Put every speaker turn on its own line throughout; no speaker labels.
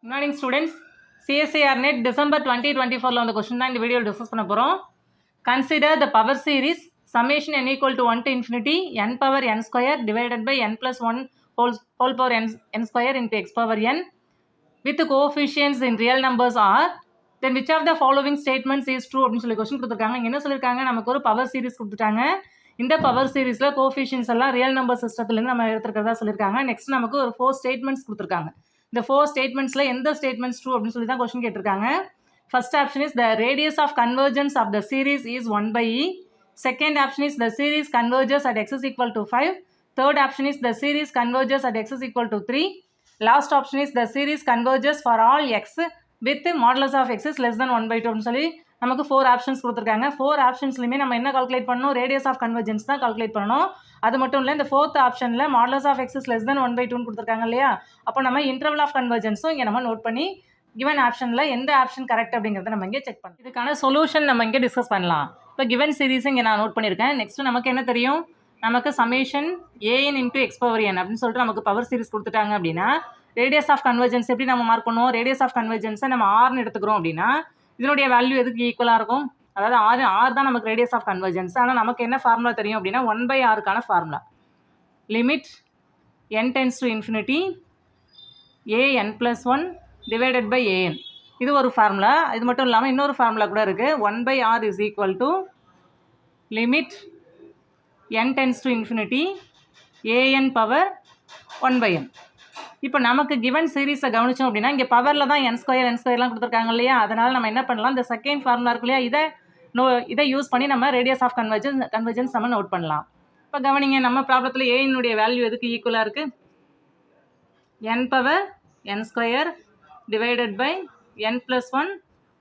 Good morning students. CSIR NET December 2024 on the question தான் இந்த video discuss பண்ண போகிறோம். Consider the power series summation n equal to 1 to infinity n power n square divided by n plus 1 whole power n square into x power n with the coefficients in real numbers are then which of the following statements is true அப்படின்னு சொல்லி question கொடுத்துருக்காங்க. என்ன சொல்லியிருக்காங்க, நமக்கு ஒரு power series கொடுத்துட்டாங்க. இந்த power சீரிஸில் கோஃபிஷியன்ஸ் எல்லாம் ரியல் நம்பர் சிஸ்டத்துலேருந்து நம்ம எடுத்துருக்கிறதா சொல்லியிருக்காங்க. நெக்ஸ்ட் நமக்கு ஒரு 4 ஸ்டேட்மெண்ட்ஸ் கொடுத்துருக்காங்க. இந்த 4 ஸ்டேட்மெண்ட்ஸில் எந்த ஸ்டேட்மெண்ட்ஸ் ட்ரூ அப்படின்னு சொல்லி தான் கொஸ்டின் கேட்டிருக்காங்க. First option is the radius of convergence of the series is 1/e. Second option is the series converges at x is equal to 5. Third option is the series converges at x is equal to 3. Last option is the series converges for all x with modulus of x is less than 1/2 அப்படின்னு சொல்லி நமக்கு 4 options கொடுத்துருக்காங்க. 4 ஆப்ஷன்ஸ்லையுமே நம்ம என்ன calculate பண்ணணும், radius of convergence தான் calculate பண்ணணும். அது மட்டும் இல்லை, இந்த 4th ஆப்ஷனில் modulus of x is less than 1/2 கொடுத்துருக்காங்க இல்லையா. அப்போ நம்ம இன்டர்வல் ஆஃப் கன்வர்ஜன்ஸும் இங்கே நம்ம நோட் பண்ணி கிவன் ஆப்ஷனில் எந்த ஆப்ஷன் கரெக்ட் அப்படிங்கிறத நம்ம இங்கே செக் பண்ணலாம். இதுக்கான சொல்யூஷன் நம்ம இங்கே டிஸ்கஸ் பண்ணலாம். இப்போ கிவன் சீரிஸ் இங்கே நான் நோட் பண்ணியிருக்கேன். நெக்ஸ்ட் நமக்கு என்ன தெரியும், நமக்கு summation an into x power n அப்படின்னு சொல்லிட்டு நமக்கு பவர் சீரிஸ் கொடுத்துட்டாங்க. அப்படின்னா ரேடியஸ் ஆஃப் கன்வர்ஜன்ஸ் எப்படி நம்ம மார்க் பண்ணுவோம், ரேடியஸ் ஆஃப் கன்வர்ஜன்ஸை நம்ம ஆர்னு எடுத்துக்கிறோம். அப்படின்னா இதனுடைய வேல்யூ எதுக்கு ஈக்குவலாக இருக்கும், அதாவது ஆர் தான் நமக்கு ரேடியஸ் ஆஃப் கன்வர்ஜன்ஸ். ஆனால் நமக்கு என்ன ஃபார்முலா தெரியும் அப்படின்னா 1/rக்கான formula limit n tends to infinity an + 1 divided by an. இது ஒரு ஃபார்முலா. இது மட்டும் இல்லாமல் இன்னொரு ஃபார்முலா கூட இருக்குது. 1/r is equal to limit n tends to infinity an power 1/n. இப்போ நமக்கு கிவன் சீரீஸை கவனிச்சோம் அப்படின்னா இங்கே பவரில் தான் n ஸ்கொயர்லாம் கொடுத்துருக்காங்க இல்லையா. அதனால் நம்ம என்ன பண்ணலாம், இந்த செகண்ட் ஃபார்முலா இருக்கு இல்லையா, இதை யூஸ் பண்ணி நம்ம ரேடியஸ் ஆஃப் கன்வர்ஜன்ஸ் நம்ம நோட் பண்ணலாம். இப்போ கவனிங்க, நம்ம ப்ராப்ளத்தில் ஏனுடைய வேல்யூ எதுக்கு ஈக்குவலாக இருக்குது, n power n square divided by n + 1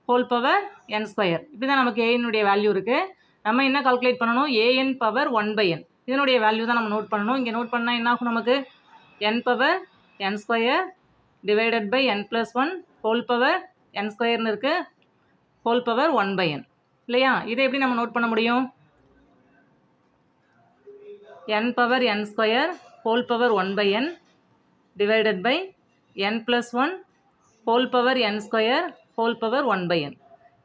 whole power n square. இப்படி தான் நமக்கு ஏனுடைய வேல்யூ இருக்குது. நம்ம என்ன கால்குலேட் பண்ணணும், an பவர் 1/n இதனுடைய வேல்யூ தான் நம்ம நோட் பண்ணணும். இங்கே நோட் பண்ணால் என்ன ஆகும், நமக்கு n power n square divided by n + 1 whole power n ஸ்கொயர்னு இருக்குது, ஹோல் பவர் 1/n இல்லையா. இதை எப்படி நம்ம நோட் பண்ண முடியும், n power n square whole power 1/n divided by n + 1 whole power n square whole power 1/n.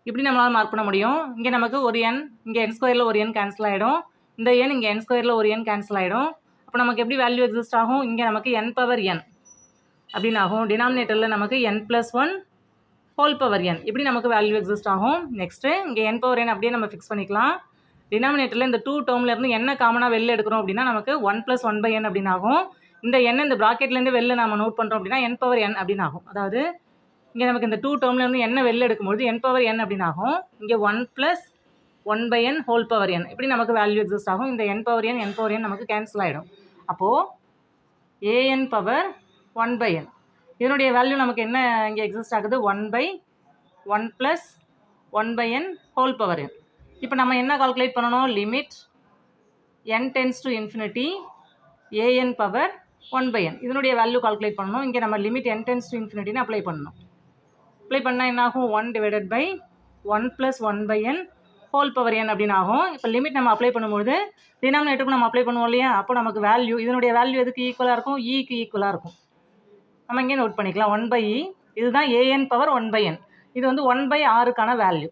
இப்படி நம்மளால் மார்க் பண்ண முடியும். இங்கே நமக்கு ஒரு n, இங்கே n ஸ்கொயரில் ஒரு n கேன்சல் ஆகிடும், இந்த n இங்கே n ஸ்கொயரில் ஒரு n கேன்சல் ஆகிடும். அப்போ நமக்கு எப்படி வேல்யூ எக்ஸிஸ்ட் ஆகும், இங்கே நமக்கு n பவர் n அப்படின்னு ஆகும். டினாமினேட்டரில் நமக்கு n + 1 ஹோல் பவர் n இப்படி நமக்கு வேல்யூ எக்ஸிஸ்ட் ஆகும். நெக்ஸ்ட்டு இங்கே n பவர் n அப்படியே நம்ம ஃபிக்ஸ் பண்ணிக்கலாம். டினாமினேட்டரில் இந்த 2 டேர்ம்லேருந்து என்ன காமனாக வெளில எடுக்கிறோம் அப்படின்னா நமக்கு 1 + 1/n அப்படின்னு ஆகும். இந்த n இந்த ப்ராக்கெட்லேருந்து வெளில நம்ம நோட் பண்ணுறோம் அப்படின்னா n பவர் n அப்படின்னு ஆகும். அதாவது இங்கே நமக்கு இந்த 2 டேர்ம்லேருந்து என்ன வெளில எடுக்கும்போது n பவர் n அப்படின்னு ஆகும். இங்கே 1 + 1/n ஹோல் பவர் n இப்படி நமக்கு வேல்யூ எக்ஸிஸ்ட் ஆகும். இந்த n பவர் n நமக்கு கேன்சல் ஆகிடும். அப்போது an பவர் 1/n இதனுடைய வேல்யூ நமக்கு என்ன இங்கே எக்ஸிஸ்ட் ஆகுது, 1/1 + 1/n ஹோல் பவர் n. இப்போ நம்ம என்ன கால்குலேட் பண்ணணும், limit n tends to infinity an power 1/n இதனுடைய வேல்யூ கால்குலேட் பண்ணணும். இங்கே நம்ம லிமிட் n டென்ஸ் டு இன்ஃபினிட்டின்னு அப்ளை பண்ணணும். அப்ளை பண்ணால் என்ன ஆகும், 1 divided by 1 + 1/n whole power n அப்படின்னு ஆகும். இப்போ லிமிட் நம்ம அப்ளை பண்ணும்போது டினாமினேட்டருக்கு நம்ம அப்ளை பண்ணுவோம் இல்லையா, அப்போ நமக்கு வேல்யூ இதனுடைய வேல்யூ எதுக்கு ஈக்குவலாக இருக்கும், ஈக்கு ஈக்குவலாக இருக்கும். நம்ம இங்கே நோட் பண்ணிக்கலாம் 1/e. இதுதான் an பவர் 1/n. இது வந்து 1/rக்கான வேல்யூ.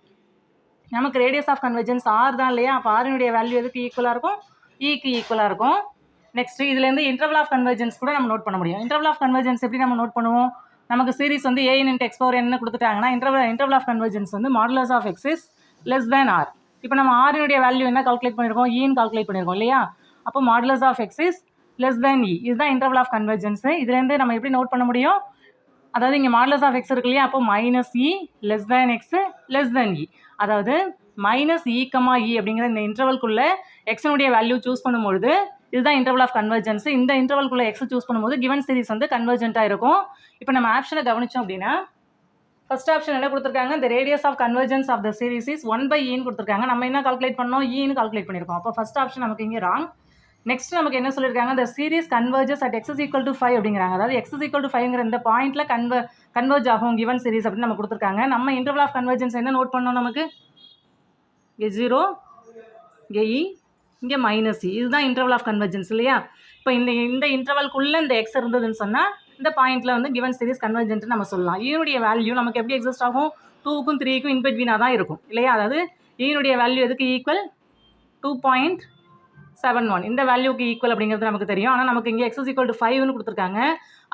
நமக்கு ரேடியஸ் ஆஃப் கன்வர்ஜன்ஸ் r தான் இல்லையா, அப்போ ஆரினுடைய வேல்யூ எதுக்கு ஈக்குவலாக இருக்கும், ஈக்கு ஈக்குவலாக இருக்கும். நெக்ஸ்ட் இதுலேருந்து இன்டர்வல் ஆஃப் கன்வர்ஜன்ஸ் கூட நம்ம நோட் பண்ண முடியும். இன்டர்வல் ஆஃப் கன்வர்ஜன்ஸ் எப்படி நம்ம நோட் பண்ணுவோம், நமக்கு சீரிஸ் வந்து an into x power n கொடுத்துட்டாங்கன்னா இன்டர்வல் ஆஃப் கன்வர்ஜன்ஸ் வந்து modulus of x is less than r. இப்போ நம்ம ஆரினுடைய வேல்யூ என்ன கால்குலேட் பண்ணியிருக்கோம், ஈன்னு கால்குலேட் பண்ணியிருக்கோம் இல்லையா. அப்போ modulus of x is less than e இதுதான் இன்டர்வல் ஆஃப் கன்வர்ஜன்ஸு. இதுலேருந்து நம்ம எப்படி நோட் பண்ண முடியும், அதாவது இங்கே மாடுலஸ் ஆஃப் எக்ஸ் இருக்கு இல்லையா, அப்போ -e less than x less than e. அதாவது -e, e அப்படிங்கிற இந்த இன்டர்வல்குள்ளே எக்ஸனுடைய வேல்யூ சூஸ் பண்ணும்பொழுது இதுதான் இன்டர்வல் ஆஃப் கன்வர்ஜன்ஸ். இந்த இன்டர்வல்குள்ளே எக்ஸ் சூஸ் பண்ணும்போது கிவன் சீரிஸ் வந்து கன்வர்ஜென்ட்டாக இருக்கும். இப்போ நம்ம ஆப்ஷனை கவனிச்சோம் அப்படின்னா ஃபர்ஸ்ட் ஆப்ஷன் என்ன கொடுத்துருக்காங்க, இந்த radius of convergence of the series is 1/eன்னு கொடுத்துருக்காங்க. நம்ம என்ன கால்குலேட் பண்ணோம், ஈன்னு கால்குலேட் பண்ணியிருக்கோம். அப்போ ஃபர்ஸ்ட் ஆப்ஷன் நமக்கு இங்கே ராங். நெக்ஸ்ட் நமக்கு என்ன சொல்லியிருக்காங்க, இந்த series converges at x is equal to 5 அப்படிங்கிறாங்க. அதாவது x is equal to 5ங்கிற இந்த பாயிண்ட்டில் கன்வர்ஜ் ஆகும் கிவன் சீரிஸ் அப்படின்னு நம்ம கொடுத்துருக்காங்க. நம்ம இன்டர்வல் ஆஃப் கன்வர்ஜன்ஸ் என்ன நோட் பண்ணோம், நமக்கு இங்கே 0 இங்கே e இங்கே -e இதுதான் இன்டர்வல் ஆஃப் கன்வர்ஜன்ஸ் இல்லையா. இப்போ இந்த இன்டர்வல்குள்ளே இந்த எக்ஸ் இருந்ததுன்னு சொன்னால் இந்த பாயிண்ட்டில் வந்து கிவன் சீரிஸ் கன்வர்ஜென்ட் நம்ம சொல்லலாம். ஈனுடைய வேல்யூ நமக்கு எப்படி எக்ஸிஸ்ட் ஆகும், 2க்கும் 3க்கும் இன்பிட்வீனாக தான் இருக்கும் இல்லையா. அதாவது ஈனுடைய வேல்யூ எதுக்கு ஈக்குவல் 2.71 இந்த வேல்யூக்கு ஈக்குவல் அப்படிங்கிறது நமக்கு தெரியும். ஆனால் நமக்கு இங்கே எக்ஸ் இஸ் ஈக்குவல் டு 5ன்னு கொடுத்துருக்காங்க.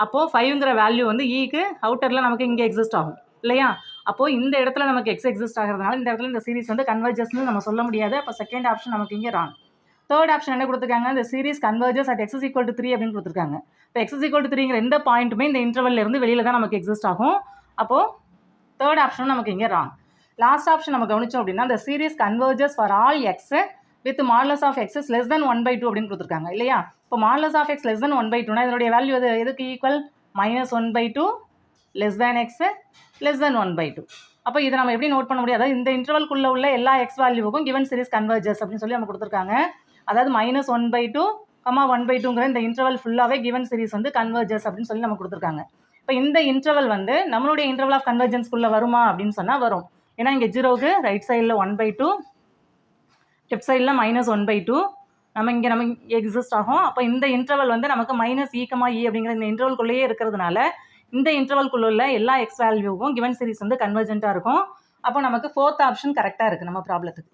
அப்போது 5ங்கிற வேல்யூ வந்து ஈக்கு அவுட்டரில் நமக்கு இங்கே எக்ஸிஸ்ட் ஆகும் இல்லையா. அப்போது இந்த இடத்துல நமக்கு எக்ஸ் எக்ஸிஸ்ட் ஆகிறதுனால இந்த இடத்துல இந்த சீரிஸ் வந்து கன்வர்ஜஸ்ன்னு நம்ம சொல்ல முடியாது. அப்போ செகண்ட் ஆப்ஷன் நமக்கு இங்கே ராங். தேர்ட் ஆப்ஷன் என்ன கொடுத்துருக்காங்க, இந்த series converges at X is equal to 3 அப்படின்னு கொடுத்துருக்காங்க. இப்போ எக்ஸ் இஸ் ஈக்குவல் டு 3ங்கிற எந்த பாயிண்ட்டுமே இந்த இன்டர்வல்ல இருந்து வெளியில் தான் நமக்கு எக்ஸிஸ்ட் ஆகும். அப்போது தேர்ட் ஆப்ஷன் நமக்கு இங்கே ராங். லாஸ்ட் ஆப்ஷன் நம்ம கவனிச்சோம் அப்படின்னா இந்த series converges for all x with modulus of x is less than 1/2 அப்படின்னு கொடுத்துருக்காங்க இல்லையா. இப்போ modulus of x less than 1/2னா இதனுடைய வேல்யூ எதுக்கு equal -1/2 less than x less than 1/2. அப்போ இதை நம்ம எப்படி நோட் பண்ண முடியாது, அதாவது இந்த இன்டர்வல்குள்ளே உள்ள எல்லா எக்ஸ் வேல்யூவுக்கும் கிவன் சீரிஸ் கன்வர்ஜஸ் அப்படின்னு சொல்லி நம்ம கொடுத்துருக்காங்க. அதாவது -1/2, 1/2ங்கிற இந்த இன்டர்வல் ஃபுல்லாகவே கிவன் சீரிஸ் வந்து கன்வர்ஜஸ் அப்படின்னு சொல்லி நம்ம கொடுத்துருக்காங்க. இப்போ இந்த இன்டர்வல் வந்து நம்மளுடைய இன்டர்வல் ஆஃப் கன்வர்ஜன்ஸ்குள்ளே வருமா அப்படின்னு சொன்னால் வரும். ஏன்னா இங்கே 0க்கு ரைட் சைடில் 1/2, லெஃப்ட் சைடில் -1/2 நம்ம எக்ஸிஸ்ட் ஆகும். அப்போ இந்த இன்டர்வல் வந்து நமக்கு -e, அப்படிங்கிற இந்த இன்டர்வல்குள்ளேயே இருக்கிறதுனால இந்த இன்டர்வல்குள்ள உள்ள எல்லா எக்ஸ் வேல்யூவும் கிவன் சீரிஸ் வந்து கன்வர்ஜென்ட்டாக இருக்கும். அப்போ நமக்கு 4th ஆப்ஷன் கரெக்டாக இருக்குது நம்ம ப்ராப்ளத்துக்கு.